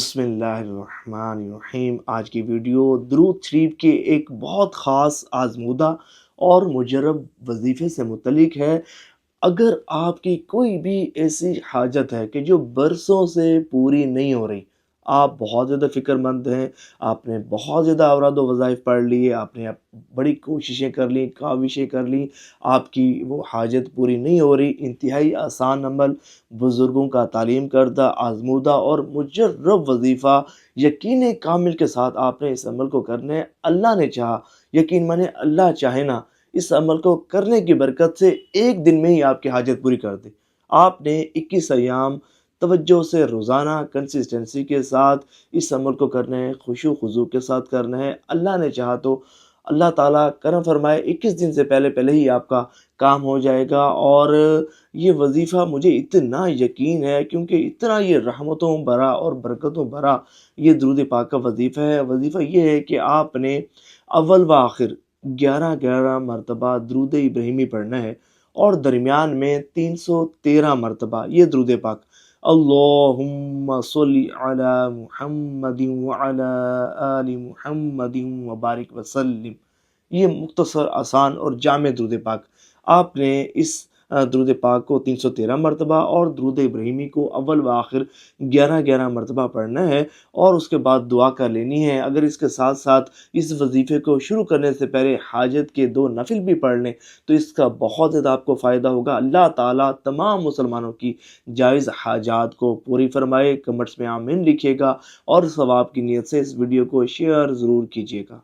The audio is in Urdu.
بسم اللہ الرحمن الرحیم۔ آج کی ویڈیو درود شریف کے ایک بہت خاص آزمودہ اور مجرب وظیفے سے متعلق ہے۔ اگر آپ کی کوئی بھی ایسی حاجت ہے کہ جو برسوں سے پوری نہیں ہو رہی، آپ بہت زیادہ فکر مند ہیں، آپ نے بہت زیادہ اوراد و وظائف پڑھ لیے، آپ نے بڑی کوششیں کر لیں، کاوشیں کر لیں، آپ کی وہ حاجت پوری نہیں ہو رہی، انتہائی آسان عمل، بزرگوں کا تعلیم کردہ آزمودہ اور مجرب وظیفہ، یقین کامل کے ساتھ آپ نے اس عمل کو کرنا ہے۔ اللہ نے چاہا، یقین مانے اللہ چاہے نا، اس عمل کو کرنے کی برکت سے ایک دن میں ہی آپ کی حاجت پوری کر دے۔ آپ نے 21 ایام توجہ سے روزانہ کنسسٹنسی کے ساتھ اس عمل کو کرنا ہے، خشوع و خضوع کے ساتھ کرنا ہے۔ اللہ نے چاہا تو اللہ تعالیٰ کرم فرمائے 21 دن سے پہلے ہی آپ کا کام ہو جائے گا۔ اور یہ وظیفہ مجھے اتنا یقین ہے کیونکہ اتنا یہ رحمتوں بھرا اور برکتوں بھرا یہ درود پاک کا وظیفہ ہے۔ وظیفہ یہ ہے کہ آپ نے اول و آخر 11 مرتبہ درود ابراہیمی پڑھنا ہے اور درمیان میں 313 مرتبہ یہ درود پاک، اللہم صلی علی محمد وعلی آل محمد وبارک وسلم۔ یہ مختصر، آسان اور جامع درود پاک، آپ نے اس درود پاک کو 313 مرتبہ اور درود ابراہیمی کو اول و آخر 11 مرتبہ پڑھنا ہے اور اس کے بعد دعا کر لینی ہے۔ اگر اس کے ساتھ ساتھ اس وظیفے کو شروع کرنے سے پہلے حاجت کے 2 نفل بھی پڑھ لیں تو اس کا بہت زیادہ آپ کو فائدہ ہوگا۔ اللہ تعالیٰ تمام مسلمانوں کی جائز حاجات کو پوری فرمائے۔ کمنٹس میں آمین لکھیے گا اور ثواب کی نیت سے اس ویڈیو کو شیئر ضرور کیجیے گا۔